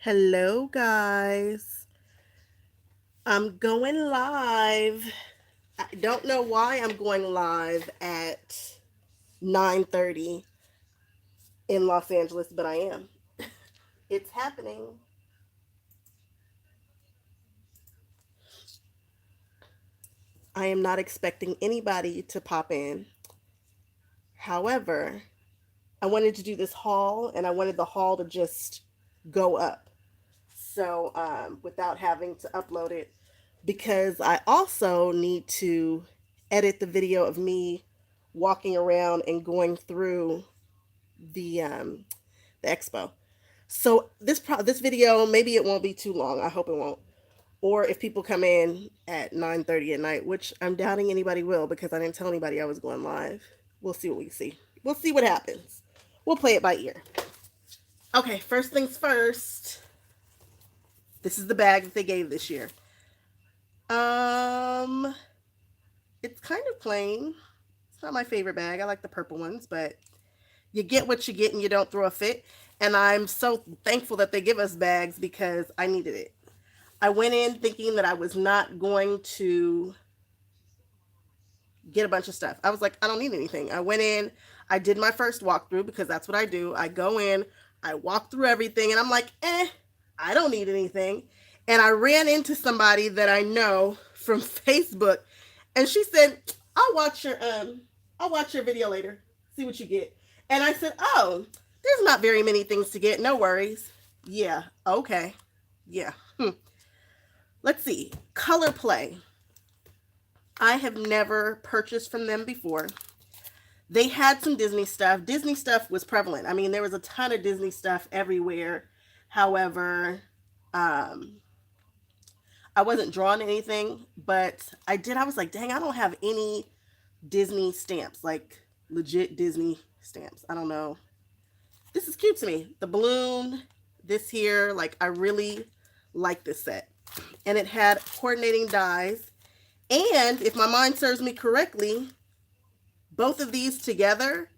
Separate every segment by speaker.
Speaker 1: Hello, guys. I'm going live. I don't know why I'm going live at 9:30 in Los Angeles, but I am. It's happening. I am not expecting anybody to pop in. However, I wanted to do this haul and I wanted the haul to just go up. So, without having to upload it, because I also need to edit the video of me walking around and going through the expo. So this video, maybe it won't be too long. I hope it won't. Or if people come in at 9:30 at night, which I'm doubting anybody will because I didn't tell anybody I was going live. We'll see what we see. We'll see what happens. We'll play it by ear. Okay, first things first. This is the bag that they gave this year. Um, it's kind of plain. It's not my favorite bag. I like the purple ones, but you get what you get and you don't throw a fit. And I'm so thankful that they give us bags because I needed it. I went in thinking that I was not going to get a bunch of stuff. I was like, I don't need anything. I went in, I did my first walkthrough because that's what I do. I go in, I walk through everything, and I'm like, I don't need anything. And I ran into somebody that I know from Facebook, and she said, I'll watch your video later, see what you get. And I said, oh, there's not very many things to get, no worries. Yeah, okay. Yeah. Let's see. Color Play. I have never purchased from them before. They had some Disney stuff. Disney stuff was prevalent. I mean, there was a ton of Disney stuff everywhere. However, I wasn't drawn to anything, but I did. I was like, dang, I don't have any Disney stamps, like legit Disney stamps. I don't know. This is cute to me. The balloon, this here, like I really like this set. And it had coordinating dies. And if my mind serves me correctly, both of these together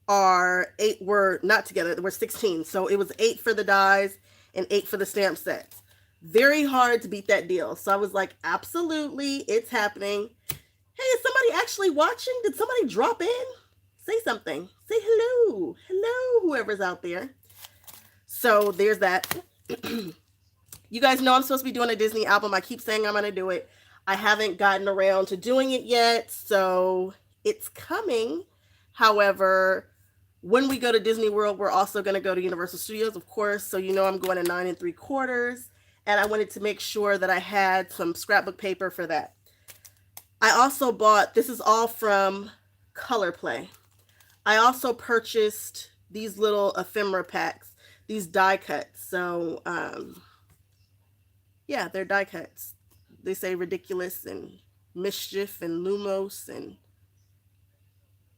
Speaker 1: were not together, they were 16. So it was 8 for the dies and 8 for the stamp sets. Very hard to beat that deal. So I was like, absolutely, it's happening. Hey, is somebody actually watching? Did somebody drop in? Say something. Say hello. Hello, whoever's out there. So there's that. You guys know I'm supposed to be doing a Disney album. I keep saying I'm going to do it. I haven't gotten around to doing it yet, so it's coming. However, when we go to Disney World, we're also going to go to Universal Studios, of course. So you know I'm going to 9 3/4, and I wanted to make sure that I had some scrapbook paper for that. I also bought, this is all from Color Play. I also purchased these little ephemera packs, these die cuts. So, yeah, they're die cuts. They say ridiculous and mischief and lumos and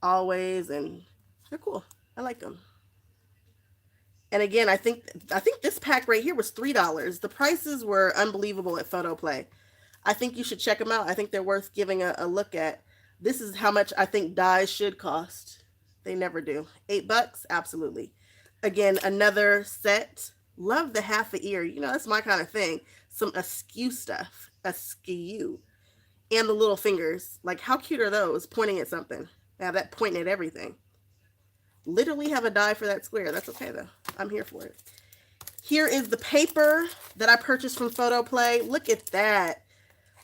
Speaker 1: always, and they're cool. I like them. And again, I think this pack right here was $3. The prices were unbelievable at Photo Play. I think you should check them out. I think they're worth giving a look at. This is how much I think dies should cost. They never do. $8, absolutely. Again, another set. Love the half a ear. You know, that's my kind of thing. Some askew stuff. Askew. And the little fingers. Like, how cute are those? Pointing at something. They have that pointing at everything. Literally have a die for that square. That's okay, though. I'm here for it. Here is the paper that I purchased from Photo Play. Look at that.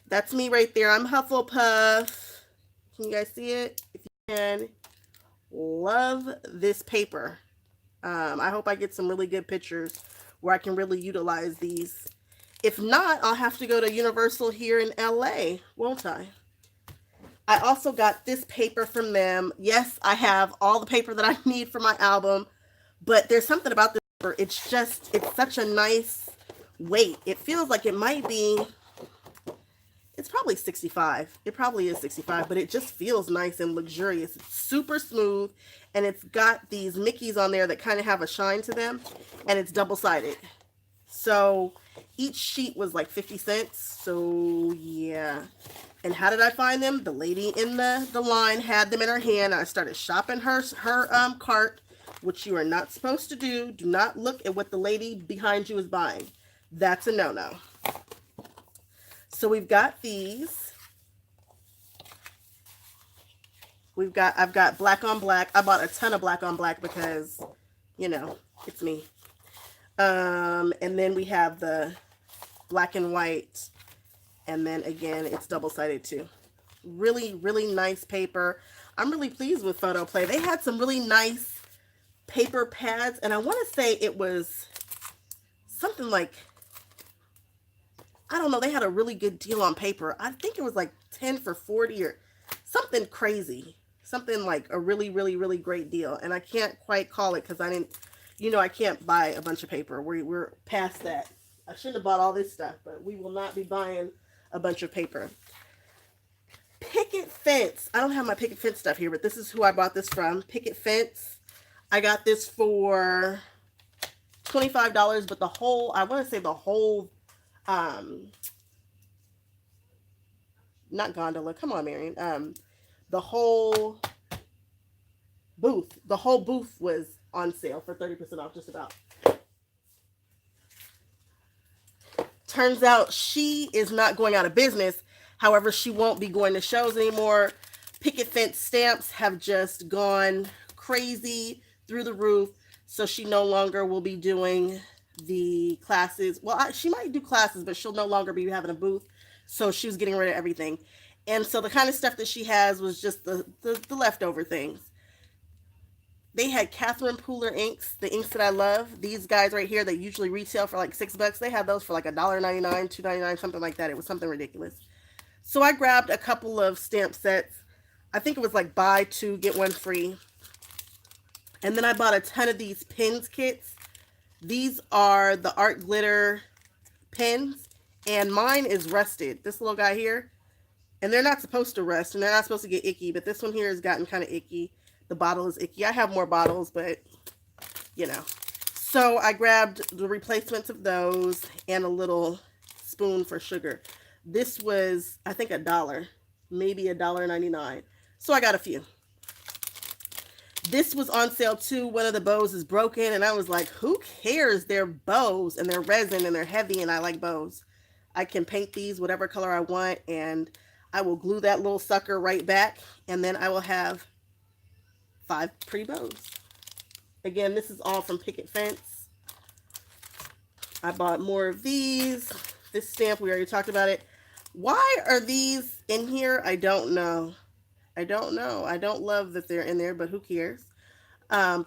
Speaker 1: That's me right there. I'm Hufflepuff. Can you guys see it? If you can. Love this paper. I hope I get some really good pictures where I can really utilize these. If not, I'll have to go to Universal here in LA, won't I? I also got this paper from them. Yes, I have all the paper that I need for my album, but there's something about this paper. It's such a nice weight. It feels like it might be, it's probably 65. It probably is 65, but it just feels nice and luxurious. It's super smooth, and it's got these Mickeys on there that kind of have a shine to them, and it's double-sided. So each sheet was like 50 cents. So yeah. And how did I find them? The lady in the line had them in her hand. I started shopping her cart which you are not supposed to do. Do not look at what the lady behind you is buying. That's a no-no. So we've got these. I've got black on black. I bought a ton of black on black because, you know, it's me. And then we have the black and white. And then again, it's double-sided too. Really, really nice paper. I'm really pleased with Photo Play. They had some really nice paper pads, and I want to say it was something like, I don't know, they had a really good deal on paper. I think it was like 10 for 40 or something crazy. Something like a really, really, really great deal. And I can't quite call it because I didn't, you know, I can't buy a bunch of paper. We're past that. I shouldn't have bought all this stuff, but we will not be buying a bunch of paper. Picket Fence. I don't have my Picket Fence stuff here, but this is who I bought this from. Picket Fence. I got this for $25, but the whole, I want to say the whole, not gondola. Come on, Marion. The whole booth was on sale for 30% off, just about. Turns out she is not going out of business. However, she won't be going to shows anymore. Picket Fence stamps have just gone crazy through the roof. So she no longer will be doing the classes. Well, she might do classes, but she'll no longer be having a booth. So she was getting rid of everything. And so the kind of stuff that she has was just the leftover things. They had Catherine Pooler inks, the inks that I love. These guys right here that usually retail for like $6. They had those for like $1.99, $2.99, something like that. It was something ridiculous. So I grabbed a couple of stamp sets. I think it was like buy two, get one free. And then I bought a ton of these pins kits. These are the art glitter pins. And mine is rusted. This little guy here. And they're not supposed to rust. And they're not supposed to get icky. But this one here has gotten kind of icky. The bottle is icky. I have more bottles, but, you know. So I grabbed the replacements of those and a little spoon for sugar. This was, I think, $1, maybe $1.99. So I got a few. This was on sale too. One of the bows is broken, and I was like, who cares? They're bows, and they're resin, and they're heavy, and I like bows. I can paint these whatever color I want, and I will glue that little sucker right back, and then I will have 5 pretty bows. Again, this is all from Picket Fence. I bought more of these. This stamp, we already talked about it. Why are these in here? I don't know. I don't know. I don't love that they're in there, but who cares?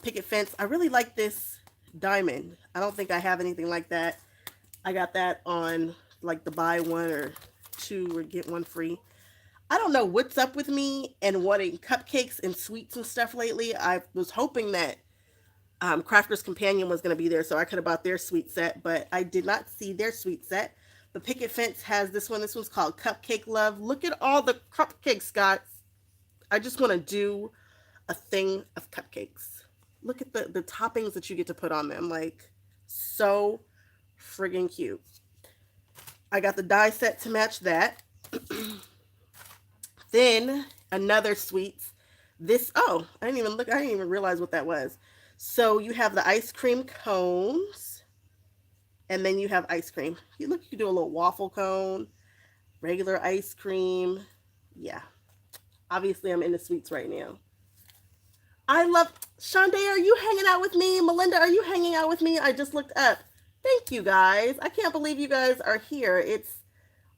Speaker 1: Picket Fence. I really like this diamond. I don't think I have anything like that. I got that on like the buy one or two or get one free. I don't know what's up with me and wanting cupcakes and sweets and stuff lately. I was hoping that Crafter's Companion was going to be there, so I could have bought their sweet set, but I did not see their sweet set. But Picket Fence has this one. This one's called Cupcake Love. Look at all the cupcakes, guys. I just want to do a thing of cupcakes. Look at the toppings that you get to put on them. Like, so friggin' cute. I got the die set to match that. Then another sweets. This, oh, I didn't even look. I didn't even realize what that was. So you have the ice cream cones. And then you have ice cream. You look, you can do a little waffle cone. Regular ice cream. Yeah. Obviously, I'm into sweets right now. I love... Shonda, are you hanging out with me? Melinda, are you hanging out with me? I just looked up. Thank you, guys. I can't believe you guys are here. It's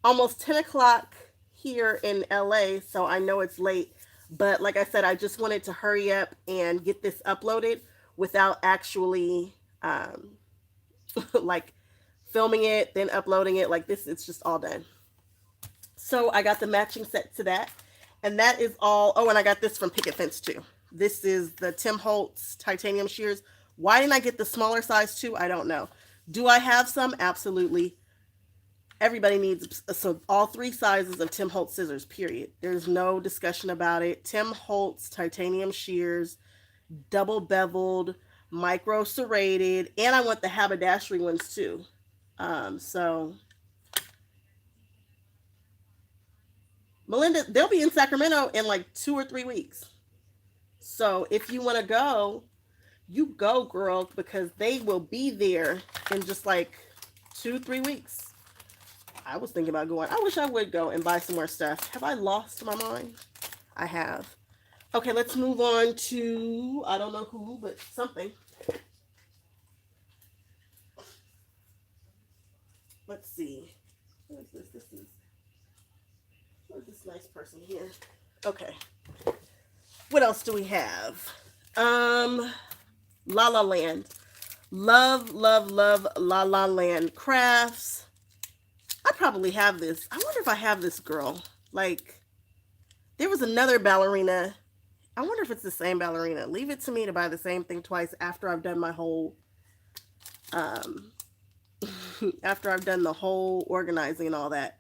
Speaker 1: almost 10 o'clock here in LA, so I know it's late. But like I said, I just wanted to hurry up and get this uploaded without actually, like, filming it, then uploading it. Like this, it's just all done. So I got the matching set to that. And that is all. Oh, and I got this from Picket Fence too. This is the Tim Holtz titanium shears. Why didn't I get the smaller size too? I don't know. Do I have some? Absolutely. Everybody needs, so all 3 sizes of Tim Holtz scissors, period. There's no discussion about it. Tim Holtz titanium shears, double beveled, micro serrated, and I want the haberdashery ones too. So Melinda, they'll be in Sacramento in like 2 or 3 weeks. So if you want to go, You go, girl, because they will be there in just like 2, 3 weeks. I was thinking about going. I wish I would go and buy some more stuff. Have I lost my mind? I have. Okay, let's move on to, I don't know who, but something. Let's see. What is this? What is this nice person here? Okay. What else do we have? Lala Land. Love, love, love Lala Land crafts. I probably have this. I wonder if I have this, girl. Like, there was another ballerina. I wonder if it's the same ballerina. Leave it to me to buy the same thing twice after I've done my whole, um, after I've done the whole organizing and all that.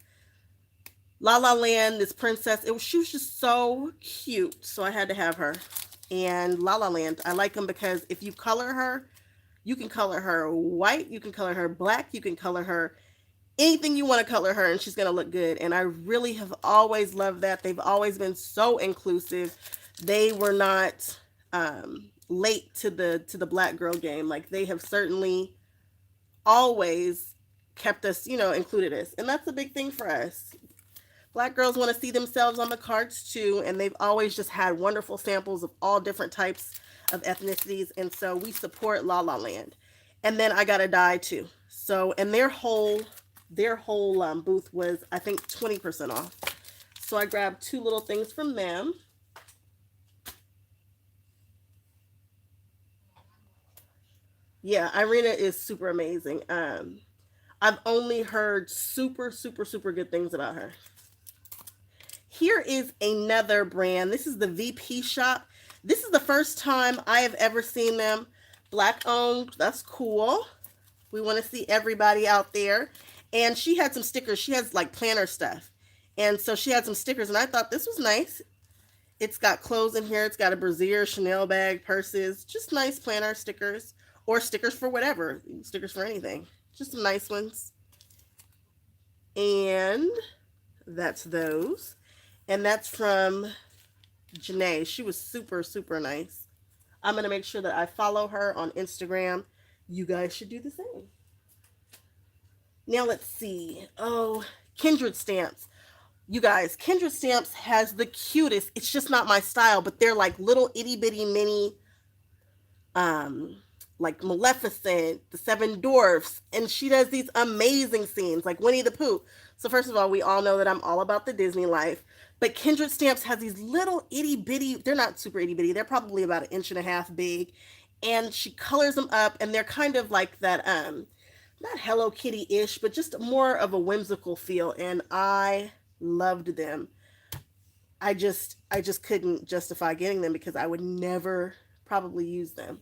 Speaker 1: La La Land, this princess, she was just so cute, so I had to have her. And La La Land, I like them because if you color her, you can color her white, you can color her black, you can color her anything you want to color her, and she's gonna look good. And I really have always loved that. They've always been so inclusive. They were not late to the black girl game. Like, they have certainly always kept us, included us, and that's a big thing for us. Black girls want to see themselves on the cards too, and they've always just had wonderful samples of all different types of ethnicities, and so we support La La Land. And then I got a dye too. So, and their whole booth was, I think, 20% off. So I grabbed 2 little things from them. Yeah, Irina is super amazing. I've only heard super, super, super good things about her. Here is another brand. This is the VP shop. This is the first time I have ever seen them. Black owned. That's cool. We want to see everybody out there. And she had some stickers. She has like planner stuff. And so she had some stickers, and I thought this was nice. It's got clothes in here. It's got a brassiere, Chanel bag, purses. Just nice planner stickers. Or stickers for whatever. Stickers for anything. Just some nice ones. And that's those. And that's from Janae. She was super, super nice. I'm going to make sure that I follow her on Instagram. You guys should do the same. Now let's see. Oh, Kindred Stamps. You guys, Kindred Stamps has the cutest. It's just not my style, but they're like little itty bitty mini, like Maleficent, the Seven Dwarfs, and she does these amazing scenes like Winnie the Pooh. So first of all, we all know that I'm all about the Disney life, but Kindred Stamps has these little itty bitty, they're not super itty bitty, they're probably about 1.5 inches big, and she colors them up, and they're kind of like that, not Hello Kitty-ish, but just more of a whimsical feel, and I loved them. I just couldn't justify getting them because I would never probably use them.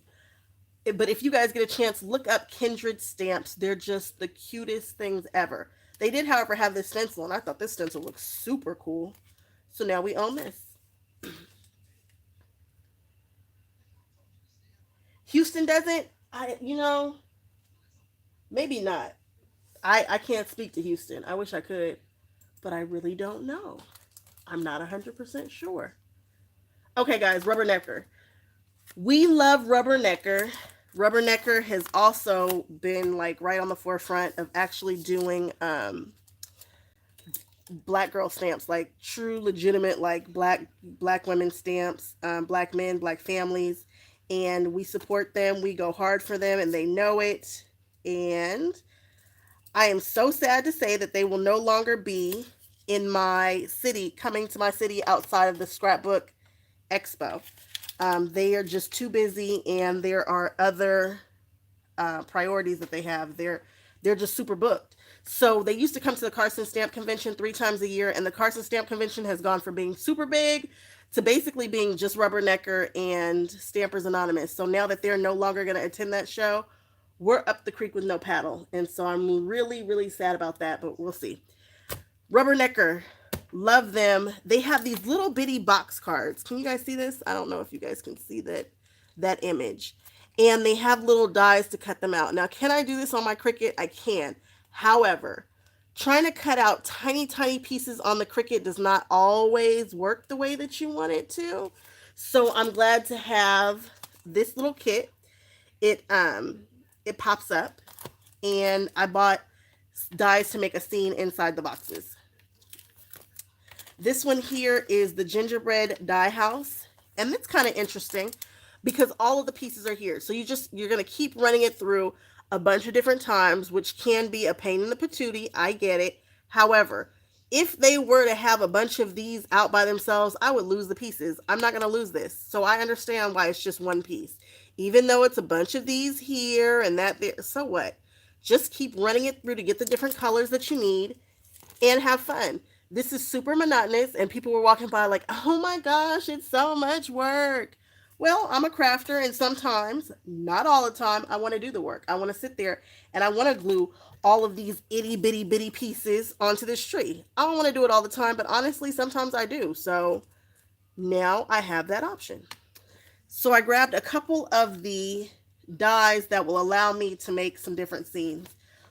Speaker 1: But if you guys get a chance, look up Kindred Stamps. They're just the cutest things ever. They did, however, have this stencil, and I thought this stencil looks super cool. So now we own this. Houston doesn't. Maybe not. I can't speak to Houston. I wish I could, but I really don't know. I'm not 100% sure. Okay, guys, Rubbernecker. We love Rubbernecker. Rubbernecker has also been like right on the forefront of actually doing black girl stamps, like true legitimate like black women stamps, black men, black families, and we support them. We go hard for them, and they know it. And I am so sad to say that they will no longer be in my city, coming to my city outside of the Scrapbook Expo. They are just too busy, and there are other priorities that they have. They're just super booked. So they used to come to the Carson Stamp Convention 3 times a year, and the Carson Stamp Convention has gone from being super big to basically being just Rubbernecker and Stampers Anonymous. So now that they're no longer going to attend that show, we're up the creek with no paddle. And so I'm really, really sad about that, but we'll see. Rubbernecker, love them. They have these little bitty box cards. Can you guys see this? I don't know if you guys can see that image. And they have little dies to cut them out. Now, can I do this on my Cricut? I can. However, trying to cut out tiny, tiny pieces on the Cricut does not always work the way that you want it to. So I'm glad to have this little kit. It it pops up, and I bought dies to make a scene inside the boxes. This one here is the gingerbread die house, and it's kind of interesting because all of the pieces are here. So you're going to keep running it through a bunch of different times, which can be a pain in the patootie. I get it. However, if they were to have a bunch of these out by themselves, I would lose the pieces. I'm not going to lose this. So I understand why it's just one piece. Even though it's a bunch of these here and that there, so what? Just keep running it through to get the different colors that you need and have fun. This is super monotonous, and people were walking by like, oh my gosh, it's so much work. Well, I'm a crafter, and sometimes, not all the time, I want to do the work. I want to sit there and I want to glue all of these itty bitty bitty pieces onto this tree. I don't want to do it all the time, but honestly, sometimes I do. So now I have that option. So I grabbed a couple of the dies that will allow me to make some different scenes.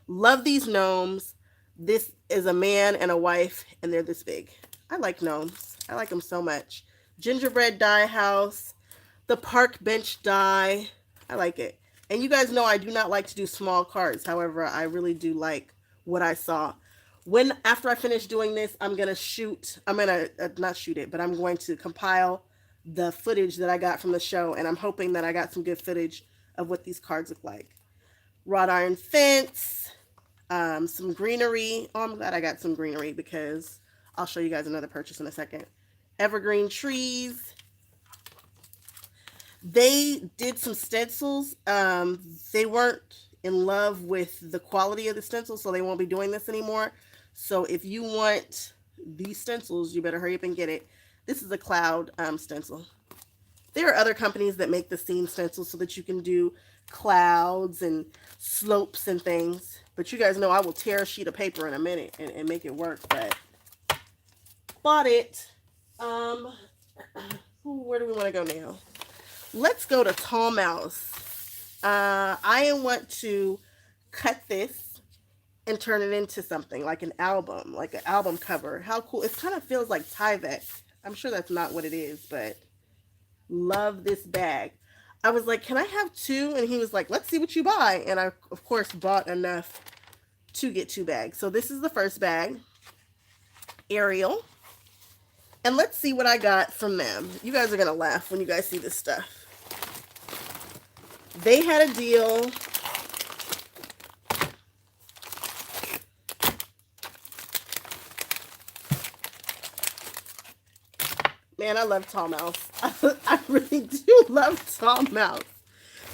Speaker 1: Love these gnomes. This is a man and a wife, and they're this big. I like gnomes. I like them so much. Gingerbread die house. The park bench die. I like it. And you guys know I do not like to do small cards. However, I really do like what I saw. After I finish doing this, I'm going to not shoot it, but I'm going to compile the footage that I got from the show, and I'm hoping that I got some good footage of what these cards look like. Wrought iron fence, some greenery. Oh, I'm glad I got some greenery because I'll show you guys another purchase in a second. Evergreen trees. They did some stencils. They weren't in love with the quality of the stencils, so they won't be doing this anymore. So if you want these stencils, you better hurry up and get it. This is a cloud stencil. There are other companies that make the scene stencils so that you can do clouds and slopes and things. But you guys know I will tear a sheet of paper in a minute and make it work. But bought it. Where do we want to go now? Let's go to Tall Mouse. I want to cut this and turn it into something like an album cover. How cool. It kind of feels like Tyvek. I'm sure that's not what it is, but love this bag. I was like, can I have two? And he was like, let's see what you buy. And I, of course, bought enough to get 2 bags. So this is the first bag. Ariel. And let's see what I got from them. You guys are going to laugh when you guys see this stuff. They had a deal. Man, I love Tall Mouse. I really do love Tall Mouse.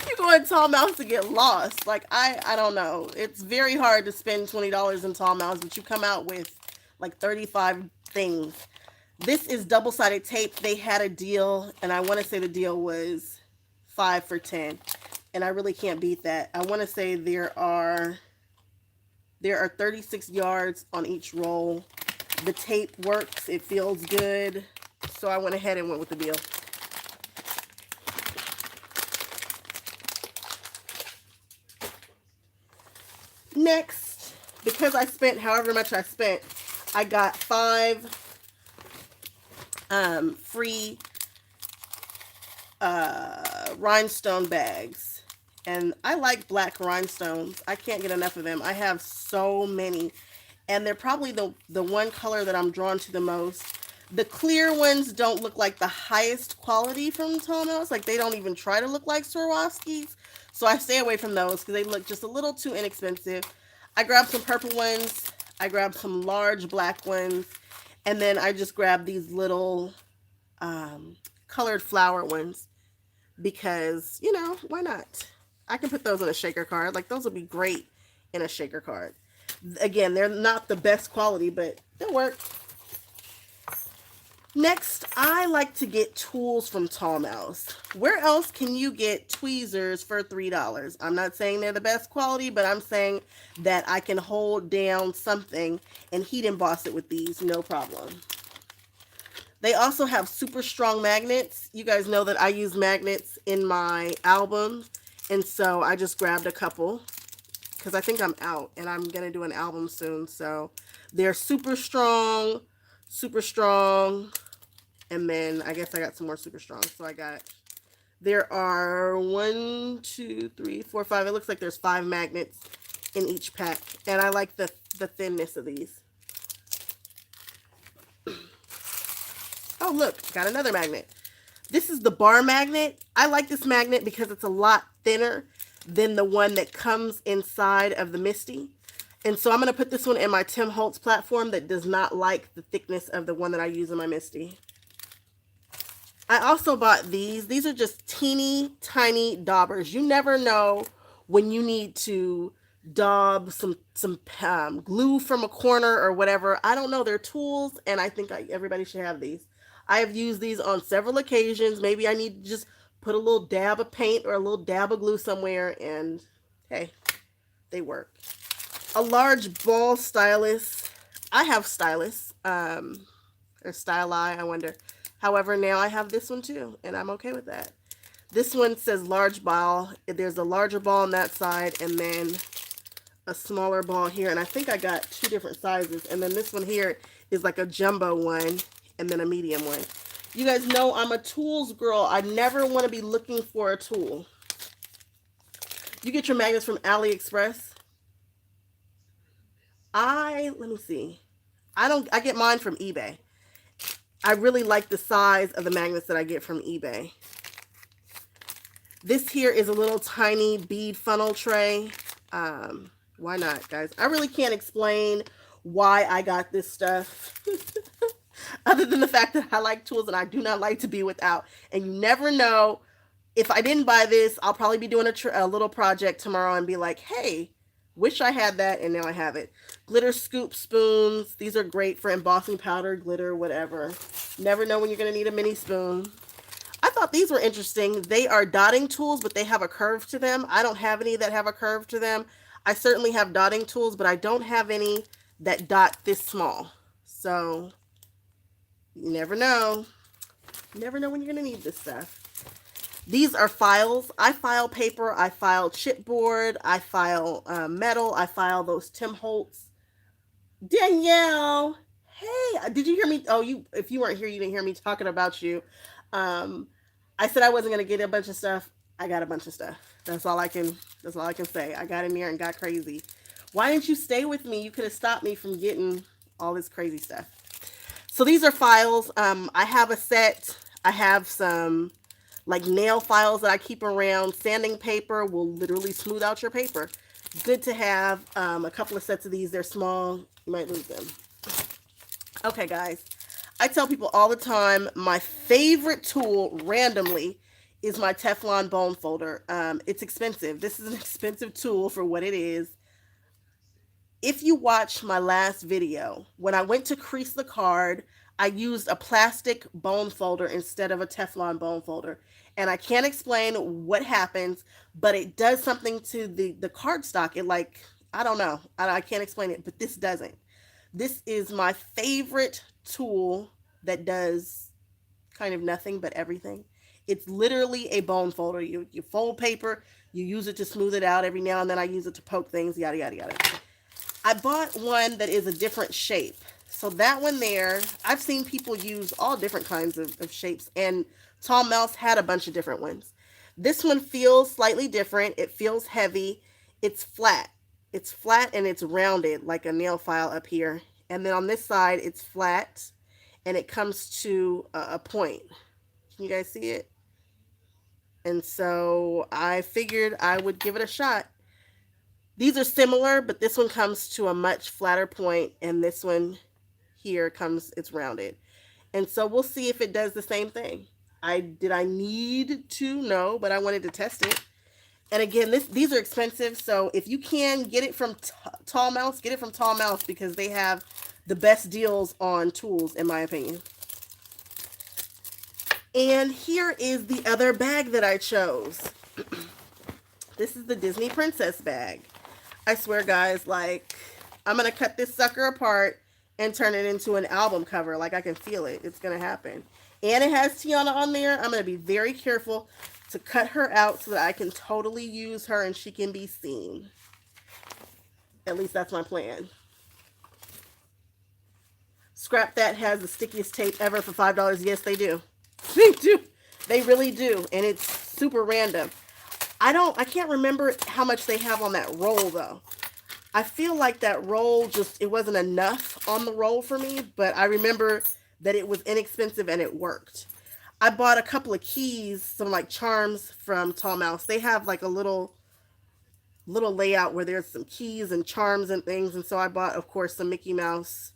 Speaker 1: You go in Tall Mouse to get lost. Like, I don't know. It's very hard to spend $20 in Tall Mouse, but you come out with like 35 things. This is double-sided tape. They had a deal, and I want to say the deal was 5 for $10. And I really can't beat that. I want to say there are 36 yards on each roll. The tape works. It feels good. So I went ahead and went with the deal. Next, because I spent however much I spent, I got 5 free rhinestone bags. And I like black rhinestones. I can't get enough of them. I have so many. And they're probably the one color that I'm drawn to the most. The clear ones don't look like the highest quality from Tall Mouse. Like, they don't even try to look like Swarovskis. So I stay away from those because they look just a little too inexpensive. I grabbed some purple ones. I grabbed some large black ones. And then I just grabbed these little colored flower ones because, you know, why not? I can put those in a shaker card. Like, those would be great in a shaker card. Again, they're not the best quality, but they'll work. Next, I like to get tools from Tall Mouse. Where else can you get tweezers for $3? I'm not saying they're the best quality, but I'm saying that I can hold down something and heat emboss it with these, no problem. They also have super strong magnets. You guys know that I use magnets in my album, and so I just grabbed a couple because I think I'm out and I'm going to do an album soon. So they're super strong. And then I guess I got some more super strong. So I got There are 1, 2, 3, 4, 5. It looks like there's 5 magnets in each pack. And I like the thinness of these. Oh, look, got another magnet. This is the bar magnet. I like this magnet because it's a lot thinner than the one that comes inside of the Misty. And so I'm going to put this one in my Tim Holtz platform that does not like the thickness of the one that I use in my Misty. I also bought these. These are just teeny tiny daubers. You never know when you need to daub some glue from a corner or whatever. I don't know. They're tools, and I think everybody should have these. I have used these on several occasions. Maybe I need to just put a little dab of paint or a little dab of glue somewhere, and hey, they work. A large ball stylus. I have stylus, or styli, I wonder. However, now I have this one too, and I'm okay with that. This one says large ball. There's a larger ball on that side, and then a smaller ball here. And I think I got 2 different sizes. And then this one here is like a jumbo one, and then a medium one. You guys know I'm a tools girl. I never want to be looking for a tool. You get your magnets from AliExpress. Let me see. I get mine from eBay. I really like the size of the magnets that I get from eBay. This here is a little tiny bead funnel tray. Why not, guys? I really can't explain why I got this stuff. Other than the fact that I like tools and I do not like to be without. And you never know. If I didn't buy this, I'll probably be doing a little project tomorrow and be like, hey, wish I had that, and now I have it. Glitter scoop spoons. These are great for embossing powder, glitter, whatever. Never know when you're going to need a mini spoon. I thought these were interesting. They are dotting tools, but they have a curve to them. I don't have any that have a curve to them. I certainly have dotting tools, but I don't have any that dot this small. So, you never know. You never know when you're going to need this stuff. These are files. I file paper. I file chipboard. I file metal. I file those Tim Holtz. Danielle, hey, did you hear me? Oh, if you weren't here, you didn't hear me talking about you. I said I wasn't gonna get a bunch of stuff. I got a bunch of stuff. That's all I can say. I got in there and got crazy. Why didn't you stay with me? You could have stopped me from getting all this crazy stuff. So these are files. I have a set. I have some like nail files that I keep around. Sanding paper will literally smooth out your paper. Good to have. A couple of sets of these. They're small. You might lose them. Okay, guys. I tell people all the time, my favorite tool randomly is my Teflon bone folder. It's expensive. This is an expensive tool for what it is. If you watch my last video, when I went to crease the card, I used a plastic bone folder instead of a Teflon bone folder. And I can't explain what happens, but it does something to the cardstock. It I don't know. I can't explain it, but this doesn't. This is my favorite tool that does kind of nothing but everything. It's literally a bone folder. You fold paper, you use it to smooth it out. Every now and then I use it to poke things, yada, yada, yada. I bought one that is a different shape. So that one there, I've seen people use all different kinds of shapes, and Tall Mouse had a bunch of different ones. This one feels slightly different. It feels heavy. It's flat. It's flat and it's rounded like a nail file up here. And then on this side, it's flat and it comes to a point. Can you guys see it? And so I figured I would give it a shot. These are similar, but this one comes to a much flatter point, and this one here it's rounded. And so we'll see if it does the same thing. Did I need to? No, but I wanted to test it. And again, these are expensive, so if you can get it from Tall Mouse, get it from Tall Mouse because they have the best deals on tools, in my opinion. And here is the other bag that I chose. This is the Disney Princess bag. I swear, guys, I'm going to cut this sucker apart and turn it into an album cover. I can feel it. It's going to happen. And it has Tiana on there. I'm going to be very careful to cut her out so that I can totally use her and she can be seen. At least that's my plan. Scrap That has the stickiest tape ever for $5. Yes, they do. They do. They really do. And it's super random. I can't remember how much they have on that roll though. I feel like that roll just, it wasn't enough on the roll for me, but I remember that it was inexpensive and it worked. I bought a couple of keys, some like charms from Tall Mouse. They have like a little layout where there's some keys and charms and things, and so I bought, of course, some Mickey Mouse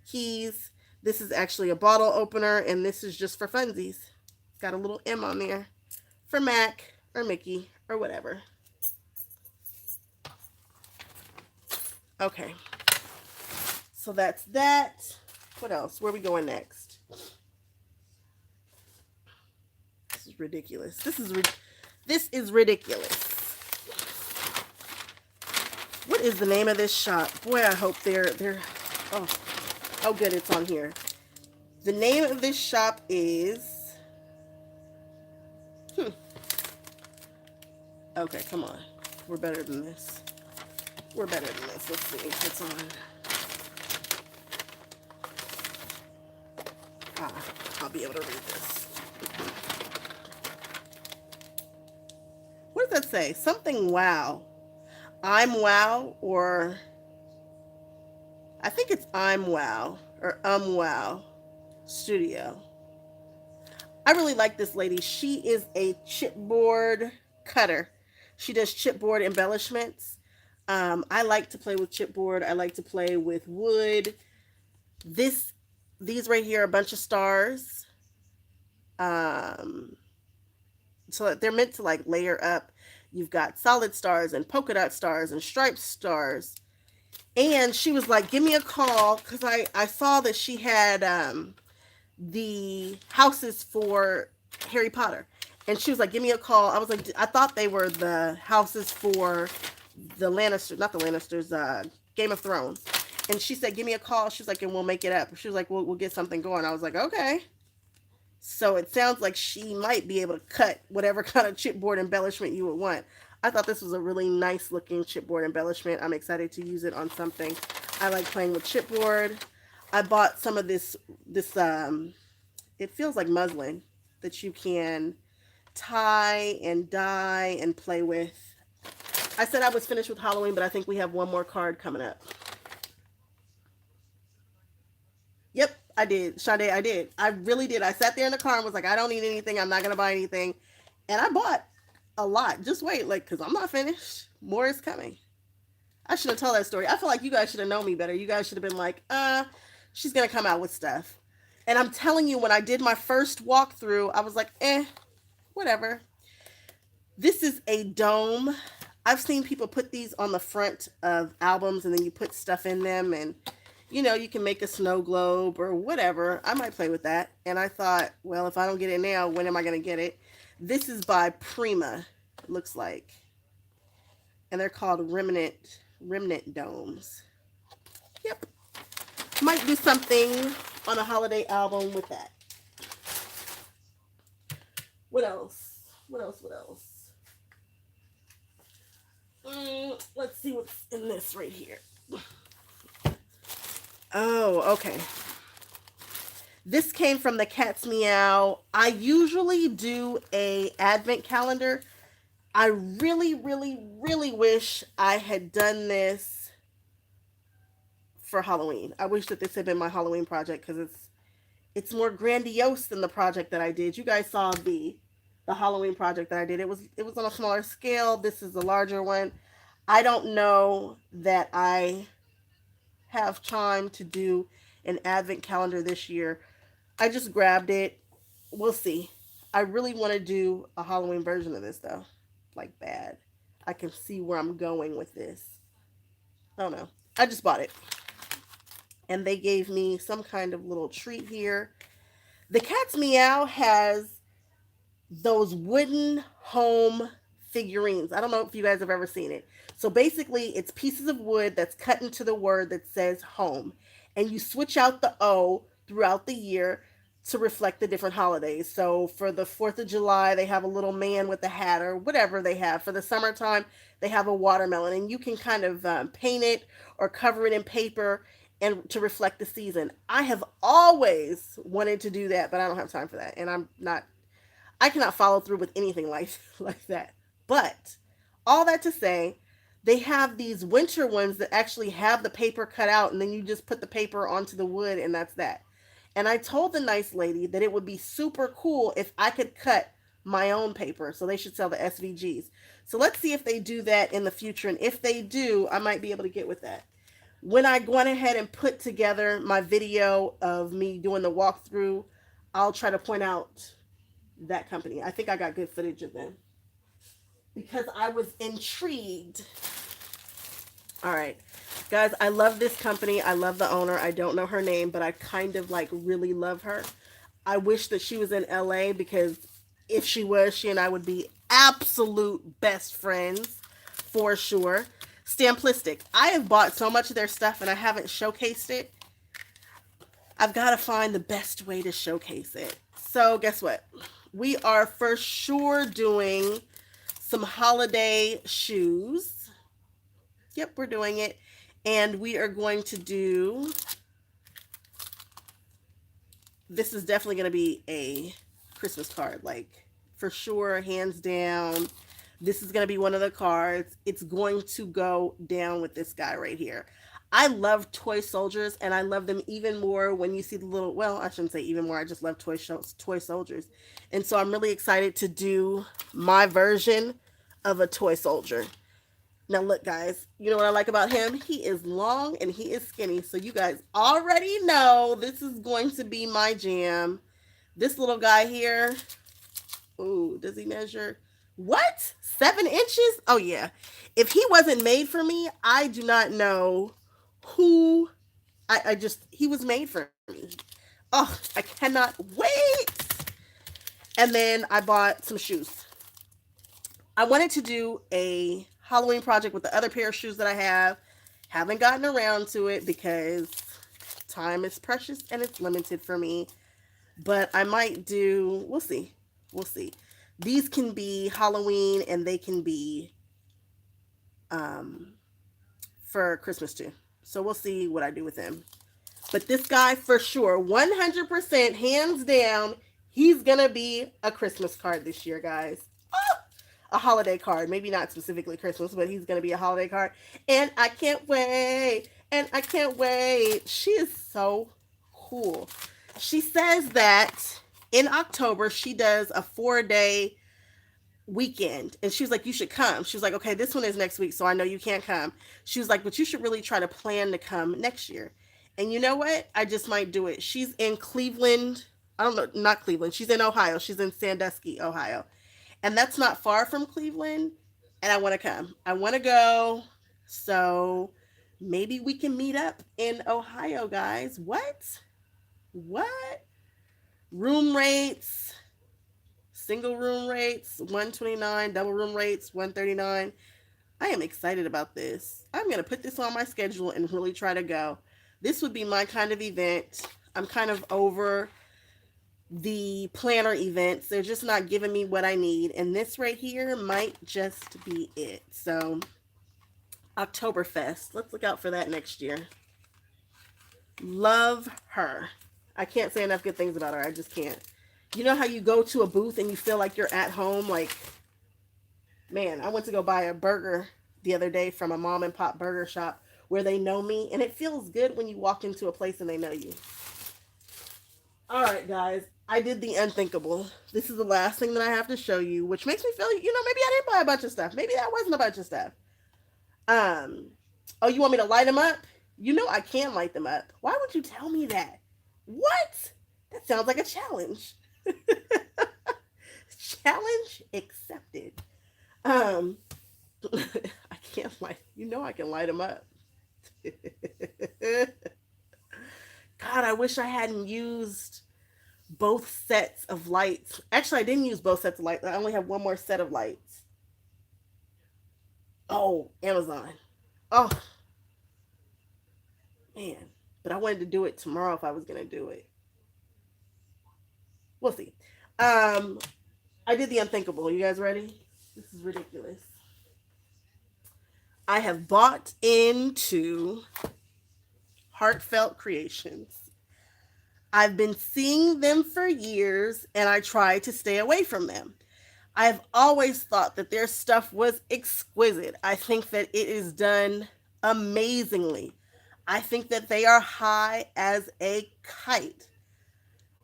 Speaker 1: keys. This is actually a bottle opener, and this is just for funsies. It's got a little M on there for Mac or Mickey or whatever. Okay, so that's that. What else? Where are we going next? This is ridiculous. This is ridiculous. What is the name of this shop? Boy, I hope they're oh good, it's on here. The name of this shop is okay, come on. We're better than this. We're better than this. Let's see. It's on. I'll be able to read this. What does that say? Something wow. I'm wow, or I think it's I'm wow or wow studio. I really like this lady. She is a chipboard cutter. She does chipboard embellishments. I like to play with chipboard. I like to play with wood. These right here are a bunch of stars. So they're meant to like layer up. You've got solid stars and polka dot stars and striped stars. And she was like, give me a call, because I saw that she had the houses for Harry Potter. And she was like, give me a call. I was like, I thought they were the houses for the Lannisters, not the Lannisters, Game of Thrones. And she said, give me a call. She was like, and we'll make it up. She was like, we'll get something going. I was like, okay. So it sounds like she might be able to cut whatever kind of chipboard embellishment you would want. I thought this was a really nice looking chipboard embellishment. I'm excited to use it on something. I like playing with chipboard. I bought some of this, it feels like muslin that you can tie and dye and play with. I said I was finished with Halloween, but I think we have one more card coming up. Yep, I did. Sade, I did. I really did. I sat there in the car and was like, I don't need anything. I'm not going to buy anything. And I bought a lot. Just wait, like, because I'm not finished. More is coming. I should have told that story. I feel like you guys should have known me better. You guys should have been like, she's going to come out with stuff. And I'm telling you, when I did my first walkthrough, I was like, whatever. This is a dome. I've seen people put these on the front of albums and then you put stuff in them, and you know, you can make a snow globe or whatever. I might play with that. And I thought, well, if I don't get it now, when am I going to get it? This is by Prima, it looks like. And they're called Remnant Domes. Yep. Might do something on a holiday album with that. What else? What else? Let's see what's in this right here. Oh, okay. This came from the Cat's Meow. I usually do a advent calendar. I really, really, really wish I had done this for Halloween. I wish that this had been my Halloween project, because it's more grandiose than the project that I did. You guys saw the Halloween project that I did. It was on a smaller scale. This is a larger one. I don't know that I have time to do an advent calendar this year. I just grabbed it. We'll see. I really want to do a Halloween version of this though. Like bad. I can see where I'm going with this. I don't know. I just bought it. And they gave me some kind of little treat here. The Cat's Meow has those wooden home figurines. I don't know if you guys have ever seen it. So basically, it's pieces of wood that's cut into the word that says home. And you switch out the O throughout the year to reflect the different holidays. So for the 4th of July, they have a little man with a hat or whatever they have. For the summertime, they have a watermelon. And you can kind of paint it or cover it in paper and to reflect the season. I have always wanted to do that, but I don't have time for that. And I cannot follow through with anything like like that. But all that to say, they have these winter ones that actually have the paper cut out, and then you just put the paper onto the wood, and that's that. And I told the nice lady that it would be super cool if I could cut my own paper. So they should sell the SVGs. So let's see if they do that in the future. And if they do, I might be able to get with that. When I go on ahead and put together my video of me doing the walkthrough, I'll try to point out that company. I think I got good footage of them because I was intrigued. All right. Guys, I love this company. I love the owner. I don't know her name, but I kind of like really love her. I wish that she was in LA because if she was, she and I would be absolute best friends for sure. Stamplistic. I have bought so much of their stuff and I haven't showcased it. I've got to find the best way to showcase it. So guess what? We are for sure doing some holiday shoes. Yep, we're doing it. And we are going to do, this is definitely going to be a Christmas card, like for sure, hands down. This is going to be one of the cards. It's going to go down with this guy right here. I love toy soldiers, and I love them even more when you see the little, well, I shouldn't say even more. I just love toy soldiers. And so I'm really excited to do my version of a toy soldier. Now look, guys, you know what I like about him? He is long and he is skinny. So you guys already know this is going to be my jam. This little guy here. Ooh, does he measure? What? 7 inches? Oh, yeah. If he wasn't made for me, I do not know who. He was made for me. Oh, I cannot wait. And then I bought some shoes. I wanted to do a Halloween project with the other pair of shoes that I have. Haven't gotten around to it because time is precious and it's limited for me. But I might do, we'll see. We'll see. These can be Halloween and they can be for Christmas too. So we'll see what I do with them. But this guy for sure, 100% hands down, he's going to be a Christmas card this year, guys. Oh, a holiday card. Maybe not specifically Christmas, but he's going to be a holiday card. And I can't wait. And I can't wait. She is so cool. She says that in October, she does a 4-day weekend. And she was like, you should come. She was like, okay, this one is next week, so I know you can't come. She was like, but you should really try to plan to come next year. And you know what? I just might do it. She's in Cleveland. I don't know, not Cleveland. She's in Ohio. She's in Sandusky, Ohio. And that's not far from Cleveland. And I want to come. I want to go. So maybe we can meet up in Ohio, guys. What? What? Room rates, single room rates, 129, double room rates, 139. I am excited about this. I'm going to put this on my schedule and really try to go. This would be my kind of event. I'm kind of over the planner events. They're just not giving me what I need. And this right here might just be it. So, Oktoberfest. Let's look out for that next year. Love her. I can't say enough good things about her. I just can't. You know how you go to a booth and you feel like you're at home? Like, man, I went to go buy a burger the other day from a mom and pop burger shop where they know me. And it feels good when you walk into a place and they know you. All right, guys. I did the unthinkable. This is the last thing that I have to show you, which makes me feel, maybe I didn't buy a bunch of stuff. Maybe that wasn't a bunch of stuff. Oh, you want me to light them up? You know I can light them up. Why would you tell me that? What? That sounds like a challenge. Challenge accepted. I can't light. I can light them up. God, I wish I hadn't used both sets of lights. Actually, I didn't use both sets of lights. I only have one more set of lights. Oh, Amazon. Oh, man. But I wanted to do it tomorrow if I was going to do it. We'll see. I did the unthinkable. You guys ready? This is ridiculous. I have bought into Heartfelt Creations. I've been seeing them for years and I try to stay away from them. I've always thought that their stuff was exquisite. I think that it is done amazingly. I think that they are high as a kite.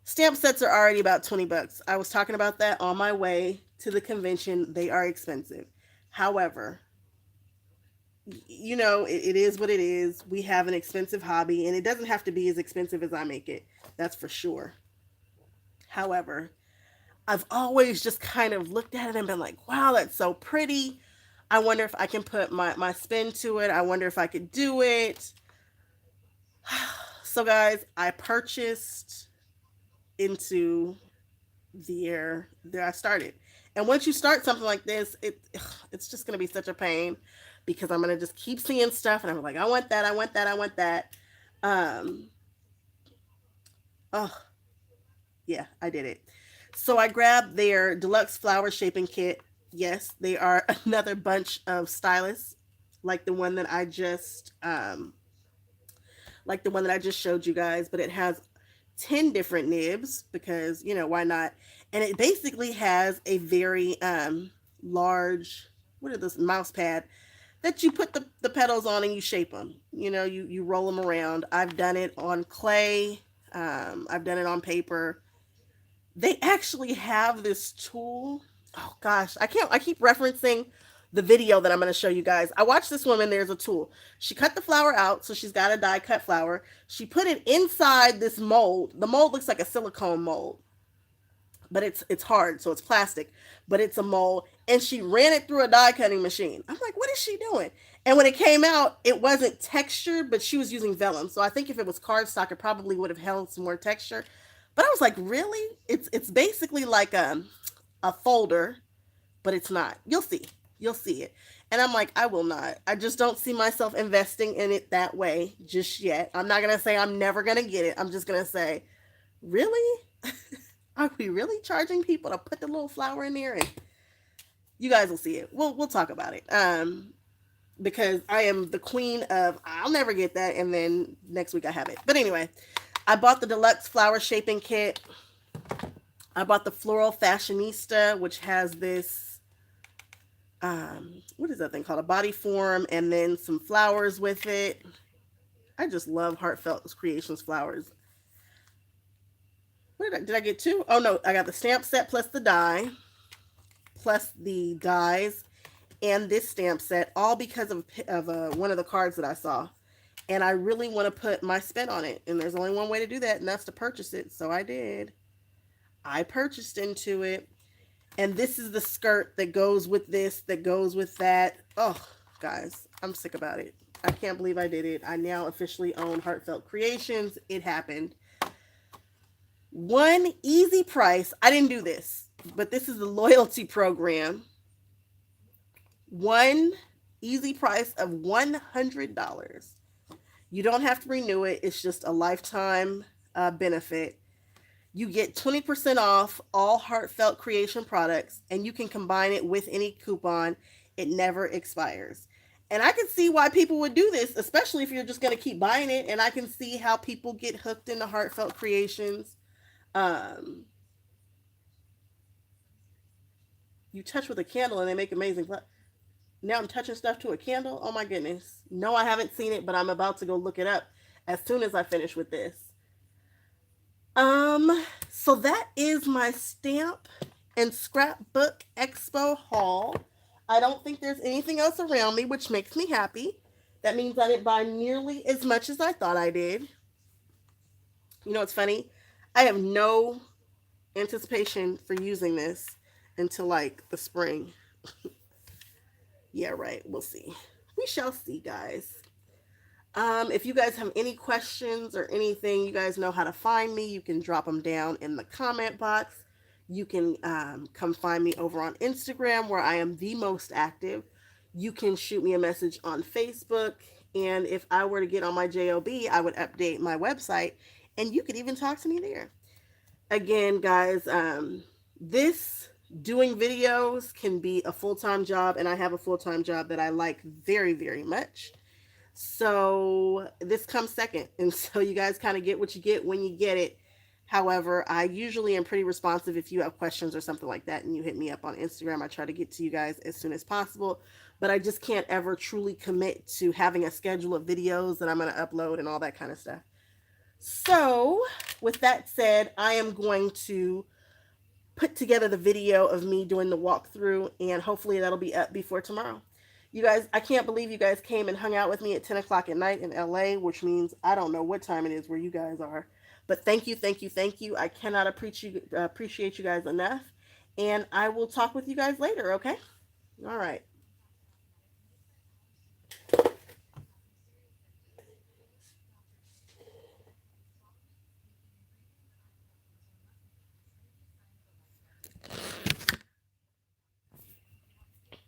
Speaker 1: Stamp sets are already about 20 bucks. I was talking about that on my way to the convention. They are expensive. However, it is what it is. We have an expensive hobby, and it doesn't have to be as expensive as I make it. That's for sure. However, I've always just kind of looked at it and been like, wow, that's so pretty. I wonder if I can put my spin to it. I wonder if I could do it. So, guys, I purchased into there I started. And once you start something like this, it's just gonna be such a pain because I'm gonna just keep seeing stuff and I'm like, I want that, I want that, I want that. Um, oh yeah, I did it. So I grabbed their deluxe flower shaping kit. Yes, they are another bunch of stylus, like the one that I just showed you guys, but it has 10 different nibs because, why not? And it basically has a very large, what are those, mouse pad that you put the petals on and you shape them. You roll them around. I've done it on clay. I've done it on paper. They actually have this tool. Oh gosh, I keep referencing the video that I'm going to show you guys. I watched this woman. There's a tool. She cut the flower out, so she's got a die cut flower. She put it inside this mold. The mold looks like a silicone mold, but it's hard, so it's plastic, but it's a mold. And she ran it through a die cutting machine. I'm like, what is she doing? And when it came out, it wasn't textured, but she was using vellum. So I think if it was cardstock, it probably would have held some more texture. But I was like, really? It's basically like a folder, but it's not. You'll see. You'll see it. And I'm like, I will not. I just don't see myself investing in it that way just yet. I'm not going to say I'm never going to get it. I'm just going to say, really? Are we really charging people to put the little flower in there? And you guys will see it. We'll talk about it. Because I am the queen of I'll never get that, and then next week I have it. But anyway, I bought the deluxe flower shaping kit. I bought the Floral Fashionista, which has this, what is that thing called? A body form and then some flowers with it. I just love Heartfelt Creations flowers. Did I get two? Oh no, I got the stamp set plus the die, plus the dies, and this stamp set, all because of one of the cards that I saw. And I really want to put my spin on it. And there's only one way to do that, and that's to purchase it. So I did. I purchased into it. And this is the skirt that goes with this, that goes with that. Oh, guys, I'm sick about it. I can't believe I did it. I now officially own Heartfelt Creations. It happened. One easy price. I didn't do this, but this is the loyalty program. One easy price of $100. You don't have to renew it. It's just a lifetime benefit. You get 20% off all Heartfelt Creation products, and you can combine it with any coupon. It never expires. And I can see why people would do this, especially if you're just going to keep buying it. And I can see how people get hooked into Heartfelt Creations. You touch with a candle and they make amazing flowers. Now I'm touching stuff to a candle. Oh my goodness. No, I haven't seen it, but I'm about to go look it up as soon as I finish with this. So that is my stamp and scrapbook expo haul. I don't think there's anything else around me, which makes me happy. That means I didn't buy nearly as much as I thought I did. You know what's funny? I have no anticipation for using this until like the spring. Yeah, right. We'll see. We shall see, guys. If you guys have any questions or anything, you guys know how to find me. You can drop them down in the comment box. You can come find me over on Instagram, where I am the most active. You can shoot me a message on Facebook. And if I were to get on my JOB, I would update my website, and you could even talk to me there. Again, guys, this doing videos can be a full-time job, and I have a full-time job that I like very, very much. So this comes second. And so you guys kind of get what you get when you get it. However, I usually am pretty responsive if you have questions or something like that and you hit me up on Instagram. I try to get to you guys as soon as possible, but I just can't ever truly commit to having a schedule of videos that I'm going to upload and all that kind of stuff. So, with that said, I am going to put together the video of me doing the walkthrough, and hopefully that'll be up before tomorrow. You guys, I can't believe you guys came and hung out with me at 10 o'clock at night in LA, which means I don't know what time it is where you guys are. But thank you, thank you, thank you. I cannot appreciate you guys enough. And I will talk with you guys later, okay? All right.